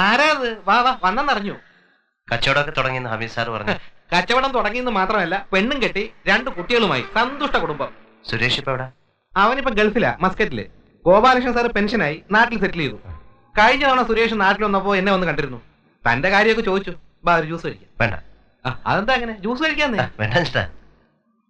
ആരാത്? വാ വാ, വന്നെന്നറിഞ്ഞു. കച്ചവടമൊക്കെ തുടങ്ങിയെന്ന് ഹമീദ് സാർ പറഞ്ഞു. കച്ചവടം തുടങ്ങിയെന്ന് മാത്രമല്ല, പെണ്ണും കെട്ടി 2 കുട്ടികളുമായി സന്തുഷ്ട കുടുംബം. സുരേഷ് ഇപ്പൊ എവിടെ? അവനിപ്പോ ഗൾഫിലാ, മസ്കറ്റില്. ഗോപാലകൃഷ്ണൻ സാർ പെൻഷനായി നാട്ടിൽ സെറ്റിൽ ചെയ്തു. കഴിഞ്ഞ തവണ സുരേഷ് നാട്ടിൽ വന്നപ്പോ എന്നെ വന്ന് കണ്ടിരുന്നു. തന്റെ കാര്യമൊക്കെ ചോദിച്ചു. ബാ, ഒരു ജ്യൂസ് കഴിക്കാം. വേണ്ട. അതെന്താ അങ്ങനെ? ജ്യൂസ് കഴിക്കാന്നേ. വേണ്ട,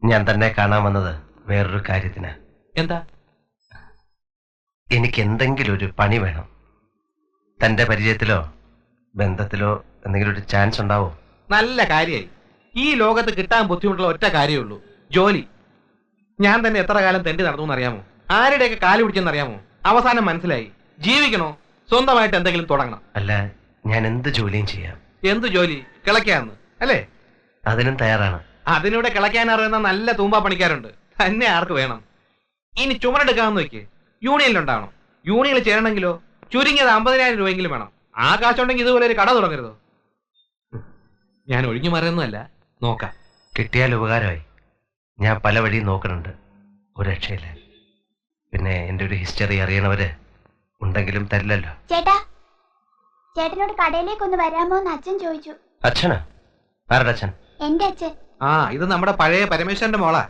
ഞാൻ തന്നെ കാണാൻ വന്നത് വേറൊരു കാര്യത്തിന്. എന്താ? എനിക്ക് എന്തെങ്കിലും ഒരു പണി വേണം. തന്റെ പരിചയത്തിലോ ബന്ധത്തിലോ എന്തെങ്കിലും ഒരു ചാൻസ് ഉണ്ടാവോ? നല്ല കാര്യമായി. ഈ ലോകത്ത് കിട്ടാൻ ബുദ്ധിമുട്ടുള്ള ഒറ്റ കാര്യമേ ഉള്ളൂ, ജോലി. ഞാൻ തന്നെ എത്ര കാലം തെണ്ടി നടന്നു അറിയാമോ? ആരുടെയൊക്കെ കാല് പിടിച്ചെന്നറിയാമോ? അവസാനം മനസ്സിലായി, ജീവിക്കണോ സ്വന്തമായിട്ട് എന്തെങ്കിലും തുടങ്ങണം. അല്ല, ഞാൻ എന്ത് ജോലിയും ചെയ്യാം. എന്ത് ജോലി? കിളയ്ക്കാന്ന് അല്ലേ? അതിനും തയ്യാറാണ്. അതിനൂടെ കിളയ്ക്കാൻ അറിയുന്ന നല്ല തൂമ്പാ പണിക്കാരുണ്ട്. തന്നെ ആർക്ക് വേണം? ഇനി ചുമടെടുക്കാമെന്ന് വെക്ക്, യൂണിയനിലുണ്ടാവണം. യൂണിയനിൽ ചേരണമെങ്കിലോ ചുരുങ്ങിയത് 50,000 രൂപയെങ്കിലും വേണം. ആ കാശുണ്ടെങ്കിൽ ഇതുപോലെ ഒരു കട തുടങ്ങരുതോ? ഞാൻ ഒഴിഞ്ഞു മറിയൊന്നുമല്ല, നോക്കാം. കിട്ടിയാൽ ഉപകാരമായി. ഞാൻ പല വഴിയും നോക്കുന്നുണ്ട്, ഒരു രക്ഷയില്ല. പിന്നെ എൻ്റെ ഒരു ഹിസ്റ്ററി അറിയണവര് ഉണ്ടെങ്കിലും തരില്ലല്ലോ. ചേട്ടനോട് കടയിലേക്കൊന്ന് വരാമോന്ന് അച്ഛൻ ചോദിച്ചു. അച്ഛനാ? ആരുടെ അച്ഛൻ? എന്റെ അച്ഛൻ. ഇത് നമ്മുടെ പഴയ പരമേശ്വരന്റെ മോളാ.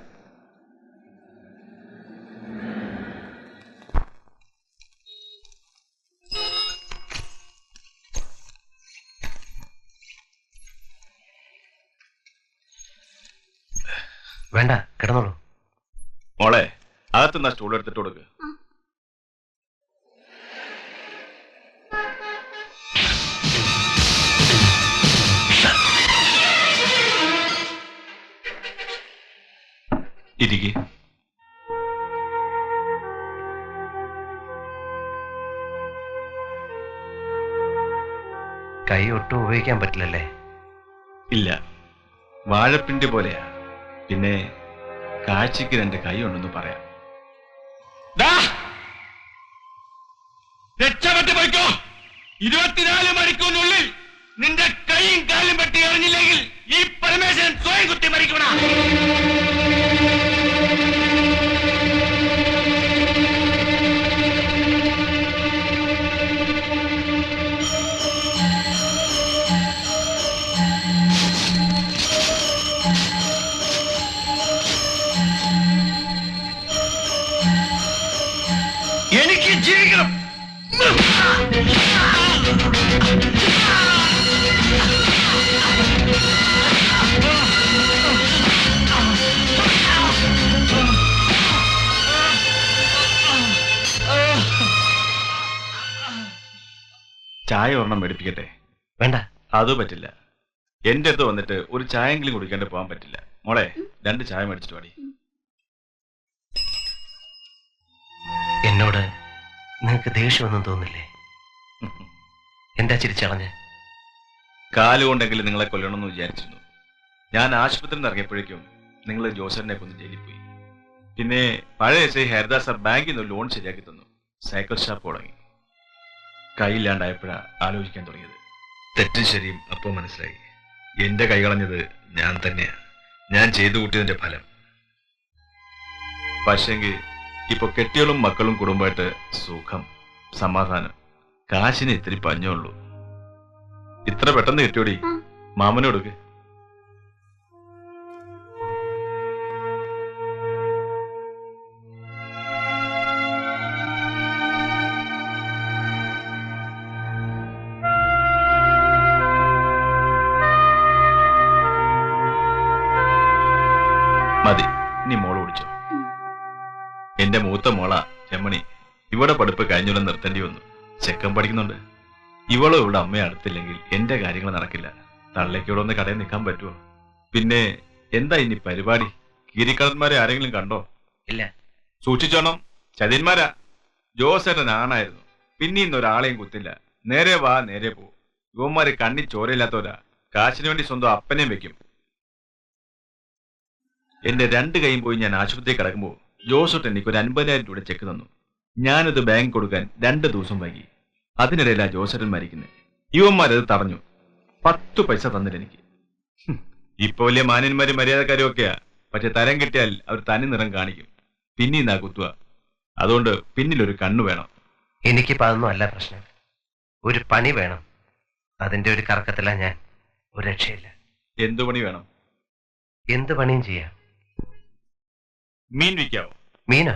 വേണ്ട, കിടന്നോളൂ. മോളെ, അകത്തുനിന്ന് സ്റ്റൂൾ എടുത്തിട്ട് കൊടുക്ക്. ഇരിക്ക്. കൈ ഒട്ടും ഉപയോഗിക്കാൻ പറ്റില്ലല്ലേ? ഇല്ല, വാഴപ്പിണ്ടി പോലെയാ. പിന്നെ കാഴ്ചക്ക് 2 കൈ ഉണ്ടെന്ന് പറയാം. രക്ഷപ്പെട്ടു പോയിക്കോ. 24 മണിക്കൂറിനുള്ളിൽ നിന്റെ കൈയും കാലും പറ്റി അറിഞ്ഞില്ലെങ്കിൽ ഈ പരമേശ്വരൻ സ്വയം കുത്തി മരിക്കണം. എനിക്ക് ജീവിക്കണം. ചായ ഒരെണ്ണം മേടിപ്പിക്കട്ടെ? വേണ്ട. അത് പറ്റില്ല. എന്റെ അടുത്ത് വന്നിട്ട് ഒരു ചായെങ്കിലും കുടിക്കാണ്ട് പോകാൻ പറ്റില്ല. മോളെ, 2 ചായ മേടിച്ചിട്ട് പാടി. എന്നോട് നിങ്ങൾക്ക് ദേഷ്യമൊന്നും തോന്നില്ലേ? എന്താ ചിരിച്ചളഞ്ഞ്? കാലുകൊണ്ടെങ്കിലും നിങ്ങളെ കൊല്ലണമെന്ന് വിചാരിച്ചിരുന്നു. ഞാൻ ആശുപത്രിയിൽ നിന്ന് ഇറങ്ങിയപ്പോഴേക്കും നിങ്ങൾ ജോസറിനെ കൊന്ന് ജയിലിൽ പോയി. പിന്നെ പഴയ എസ് ഐ ഹരിദാസ് സാർ ബാങ്കിൽ നിന്ന് ലോൺ ശരിയാക്കി തന്നു. സൈക്കിൾ ഷാപ്പ് തുടങ്ങി. കൈയില്ലാണ്ടായപ്പോഴാണ് ആലോചിക്കാൻ തുടങ്ങിയത്. തെറ്റും ശരിയും അപ്പോൾ മനസ്സിലായി. എന്റെ കൈ കളഞ്ഞത് ഞാൻ തന്നെയാണ്. ഞാൻ ചെയ്തു കൂട്ടിയതിന്റെ ഫലം. പക്ഷെങ്കിൽ ഇപ്പൊ കെട്ടികളും മക്കളും കുടുംബമായിട്ട് സുഖം, സമാധാനം. കാശിന് ഇത്തിരി പഞ്ഞുള്ളൂ. ഇത്ര പെട്ടെന്ന് കിട്ടിയോടി. മാമനോടുക്ക്. മതി, നീ മോള് കുടിച്ചോ. എന്റെ മൂത്ത മോള രമണി. ഇവിടെ പഠിപ്പ് കഴിഞ്ഞുള്ള നിർത്തേണ്ടി വന്നു. ചെക്കൻ പഠിക്കുന്നുണ്ട്. ഇവളോ ഇവിടെ അമ്മയെ അടുത്തില്ലെങ്കിൽ എന്റെ കാര്യങ്ങൾ നടക്കില്ല. തള്ളയ്ക്ക് ഇവിടെ ഒന്ന് കടയിൽ നിൽക്കാൻ പറ്റുമോ? പിന്നെ എന്താ ഇനി പരിപാടി? കീരിക്കടന്മാരെ ആരെങ്കിലും കണ്ടോ? ഇല്ല. സൂക്ഷിച്ചോണം, ചതിയന്മാരാ. ജോസേട്ടൻ ആണായിരുന്നു. പിന്നെ ഇന്നൊരാളെയും കുത്തില്ല. നേരെ വാ നേരെ പോ. യുവന്മാര് കണ്ണി ചോരയില്ലാത്തവരാ. കാശിന് വേണ്ടി സ്വന്തം അപ്പനെയും വെക്കും. എന്റെ 2 കൈയും പോയി ഞാൻ ആശുപത്രിയിൽ കിടക്കുമ്പോൾ ജോസേട്ടൻ എനിക്ക് ഒരു 50,000 രൂപ ചെക്ക് തന്നു. ഞാനത് ബാങ്ക് കൊടുക്കാൻ 2 ദിവസം വൈകി. അതിനിടയിലാ ജോസേട്ടൻ മരിക്കുന്നത്. യുവന്മാരത് തടഞ്ഞു. 10 പൈസ തന്നില്ല എനിക്ക്. ഇപ്പൊ വലിയ മാന്യന്മാരും മര്യാദക്കാരും ഒക്കെയാ. പക്ഷെ തരം കിട്ടിയാൽ അവർ തനി നിറം കാണിക്കും. പിന്നീന്നാ കുത്തുക. അതുകൊണ്ട് പിന്നിലൊരു കണ്ണു വേണം. എനിക്കിപ്പോ അതൊന്നും അല്ല പ്രശ്നം. ഒരു പണി വേണം. അതിന്റെ ഒരു കറക്കത്തില ഞാൻ. ഒരു രക്ഷയില്ല. എന്തു പണി വേണം? എന്ത് പണിയും ചെയ്യാം. മീൻ വിൽക്കാവോ? മീനോ?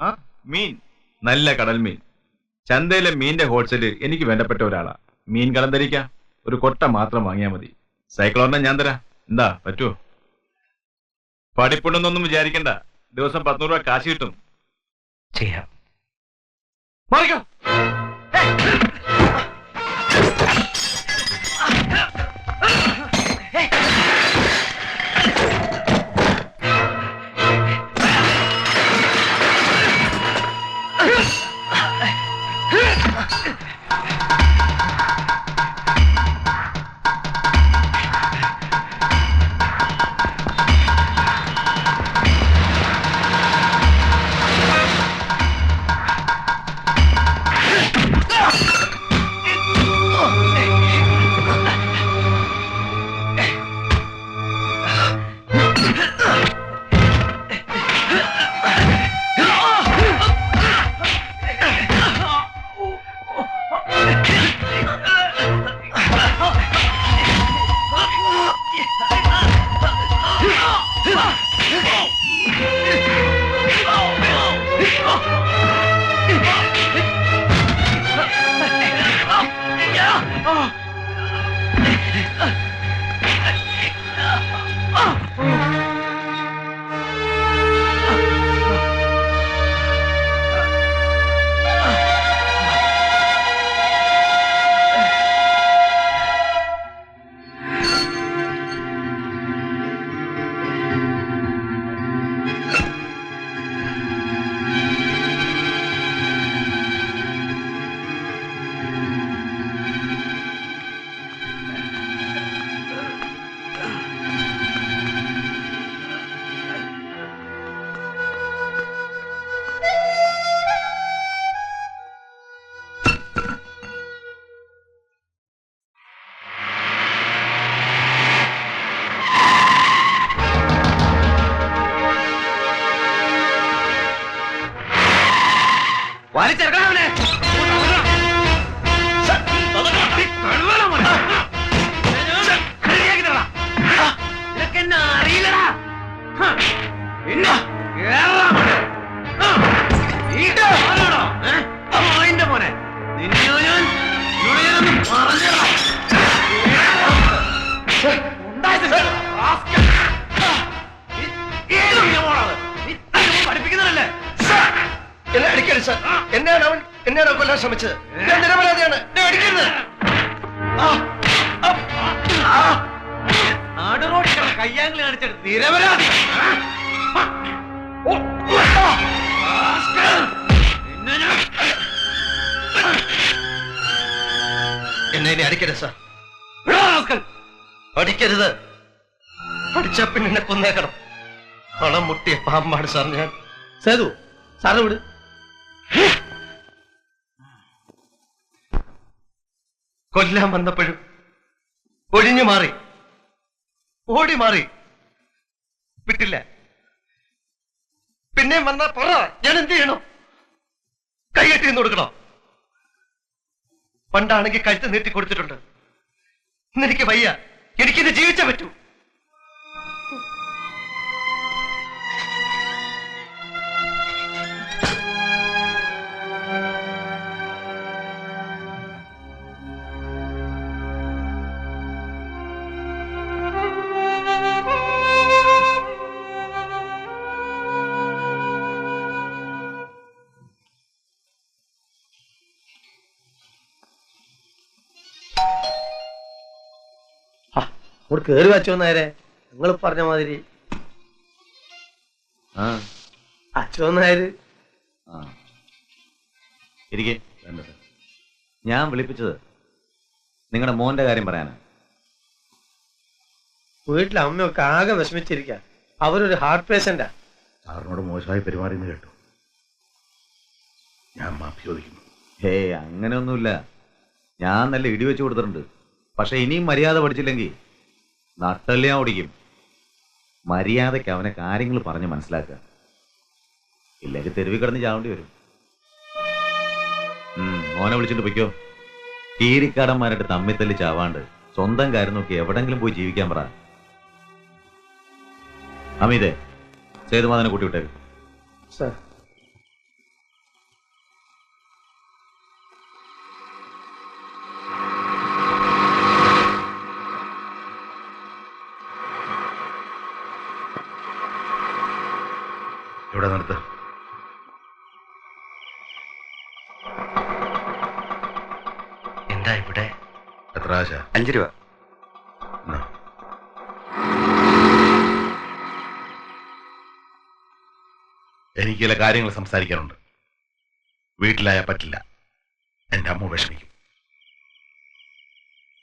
ആ, മീൻ. നല്ല കടൽ മീൻ. ചന്തയിലെ മീനിന്റെ ഹോൾസെയിൽ എനിക്ക് വേണ്ടപ്പെട്ട ഒരാളാ. മീൻ കടം ധരിക്കാം. ഒരു കൊട്ട മാത്രം വാങ്ങിയാൽ മതി. സൈക്കിളോറിനെ ഞാൻ തരാം. എന്താ, പറ്റുമോ? പഠിപ്പുണ്ടെന്നൊന്നും വിചാരിക്കണ്ട. ദിവസം 100 രൂപ കാശ് കിട്ടും. ചെയ്യാം. മാറിക്കോ. വലിച്ചെടുക്കണേ. അറിയില്ലടാ. പിന്നെ മോനെ പഠിപ്പിക്കുന്നതല്ലേ? എന്നെ അടിക്കരുത് സാർ. എന്നെയാണ് കൊല്ലാൻ ശ്രമിച്ചത്. ഞാൻ നിരപരാധിയാണ്. അടിക്കരുത്. നാടുറോഡ് കയ്യാങ്കളി കാണിച്ചിട്ട് നിരപരാധി. എന്നെ ഇനി അടിക്കരുത് സാർ. അടിക്കരുത്. അടിച്ചാ പിന്നെ എന്നെ കൊന്നേക്കണം. പണം മുട്ടിയ പാമ്പാണ് സാർ ഞാൻ. സേതു സാറ് വിട്. കൊല്ലാൻ വന്നപ്പോഴും ഒഴിഞ്ഞു മാറി, ഓടി മാറി. വിട്ടില്ല. പിന്നെ വന്നാ പറ, ഞാൻ എന്ത് ചെയ്യണം? കൈകെട്ടി നിന്ന് കൊടുക്കണോ? പണ്ടാണെങ്കിൽ കഴുത്ത് നീട്ടി കൊടുത്തിട്ടുണ്ട്. ഇന്നെനിക്ക് വയ്യ. എനിക്കിത് ജീവിച്ചേ പറ്റൂ. ഇവിടെ കേറി വച്ചോ നേരെ. നിങ്ങൾ പറഞ്ഞ മാതിരി അച്ചോ നേര്. ഞാൻ വിളിപ്പിച്ചത് നിങ്ങളുടെ മോന്റെ കാര്യം പറയാനാ. വീട്ടിലെ അമ്മയൊക്കെ ആകെ വിഷമിച്ചിരിക്ക. അവരൊരു ഹാർട്ട് പേഷ്യന്റാ. സാറിനോട് മോശമായി പെരുമാറിയെന്ന് കേട്ടു. ഞാൻ മാപ്പി ചോദിക്കുന്നു. ഹേയ്, അങ്ങനെയൊന്നുമില്ല. ഞാൻ നല്ല ഇടി വെച്ച് കൊടുത്തിട്ടുണ്ട്. പക്ഷെ ഇനിയും മര്യാദ പഠിച്ചില്ലെങ്കിൽ നട്ടല് ഞാൻ ഓടിക്കും. മര്യാദയ്ക്ക് അവനെ കാര്യങ്ങൾ പറഞ്ഞ് മനസ്സിലാക്കുക. ഇല്ലെങ്കിൽ തെരുവിൽ കിടന്ന് ചാവേണ്ടി വരും. മോനെ വിളിച്ചിട്ട് പൊയ്ക്കോ. കീരിക്കാടന്മാരുടെ തമ്മിൽ തല്ലി ചാവാണ്ട് സ്വന്തം കാര്യം നോക്കി എവിടെങ്കിലും പോയി ജീവിക്കാൻ പറ. അമിതേ, സേതുമാധവനെ കൂട്ടി വിട്ടേക്ക്. സാർ ഇവിടെ നിർത്ത്. എന്താ ഇവിടെ? എത്ര ആശ? 5 രൂപ. എന്നാ. എനിക്ക് ചില കാര്യങ്ങൾ സംസാരിക്കാനുണ്ട്. വീട്ടിലായാൽ പറ്റില്ല, എൻ്റെ അമ്മ വിഷമിക്കും.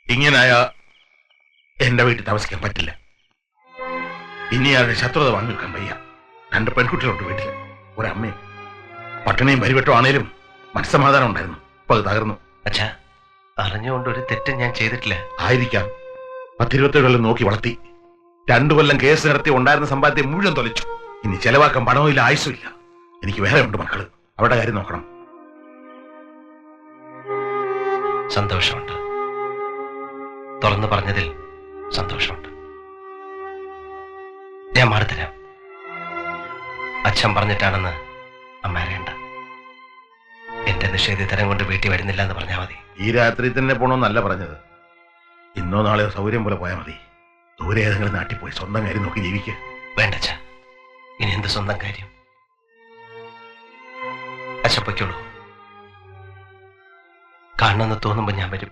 ഇങ്ങനായ എൻ്റെ വീട്ടിൽ താമസിക്കാൻ പറ്റില്ല. ഇനി ആരുടെ ശത്രുത വാങ്ങി നിൽക്കാൻ വയ്യ. 2 പെൺകുട്ടികളുണ്ട് വീട്ടിൽ, ഒരമ്മയും. പട്ടിണിയും പരിവട്ടം ആണേലും മനസ്സമാധാനം ഉണ്ടായിരുന്നു. ഇപ്പൊ അത് തകർന്നു. അച്ഛാ, അറിഞ്ഞുകൊണ്ട് ഒരു തെറ്റും ഞാൻ ചെയ്തിട്ടില്ല. ആയിരിക്കാം. 10-27 കൊല്ലം നോക്കി വളർത്തി. 2 കൊല്ലം കേസ് നടത്തി ഉണ്ടായിരുന്ന സമ്പാദ്യത്തെ മുഴുവൻ തൊലച്ചു. ഇനി ചെലവാക്കാൻ പണവും ഇല്ല, ആയുസും ഇല്ല. എനിക്ക് വേറെ ഉണ്ട് മക്കള്, അവരുടെ കാര്യം നോക്കണം. സന്തോഷമുണ്ട്, തുറന്നു പറഞ്ഞതിൽ സന്തോഷമുണ്ട്. ഞാൻ മാറിത്തരാം. അച്ഛൻ പറഞ്ഞിട്ടാണെന്ന് അമ്മ അറിയണ്ട. എന്റെ നിഷേധിതരം കൊണ്ട് വീട്ടിൽ വരുന്നില്ല എന്ന് പറഞ്ഞാൽ മതി. ഈ രാത്രി തന്നെ പോണോന്നല്ല പറഞ്ഞത്. ഇന്നോ നാളെയോ സൗകര്യം പോലെ പോയാൽ മതി. ദൂരെ ഏതെങ്കിലും നാട്ടിൽ പോയി സ്വന്തം കാര്യം നോക്കി ജീവിക്കുക. വേണ്ട അച്ഛാ, ഇനി എന്ത് സ്വന്തം കാര്യം? അച്ഛൻ പൊയ്ക്കോളൂ. കാണണമെന്ന് തോന്നുമ്പോ ഞാൻ വരും.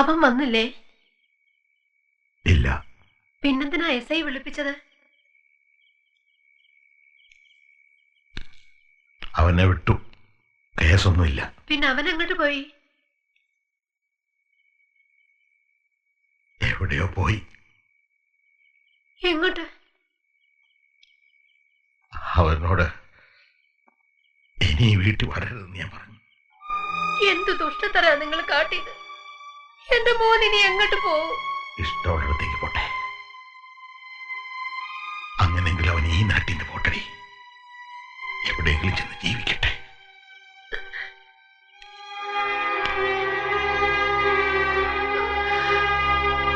അവൻ വന്നില്ലേ? ഇല്ല. പിന്നെന്തിനാ SI വിളിപ്പിച്ചത്? അവനെ വിട്ടു, കേസൊന്നുമില്ല. പിന്നെ അവൻ എങ്ങോട്ട് പോയി? എവിടെയോ പോയി. എങ്ങോട്ട്? അവനോട് ഇനി വീട്ടിൽ വരരുതെന്ന് ഞാൻ പറഞ്ഞു. എന്ത് ദുഷ്ടത്തരാ നിങ്ങൾ കാട്ടിയത്? എന്റെ മോൻ ഇനി എങ്ങോട്ട് പോവും? ഇഷ്ടമുള്ളിടത്തേക്ക് പോട്ടെ. അങ്ങനെങ്കിലും അവൻ ഈ നാട്ടിന്റെ പോട്ടടി, എവിടെയെങ്കിലും ചെന്ന് ജീവിക്കട്ടെ.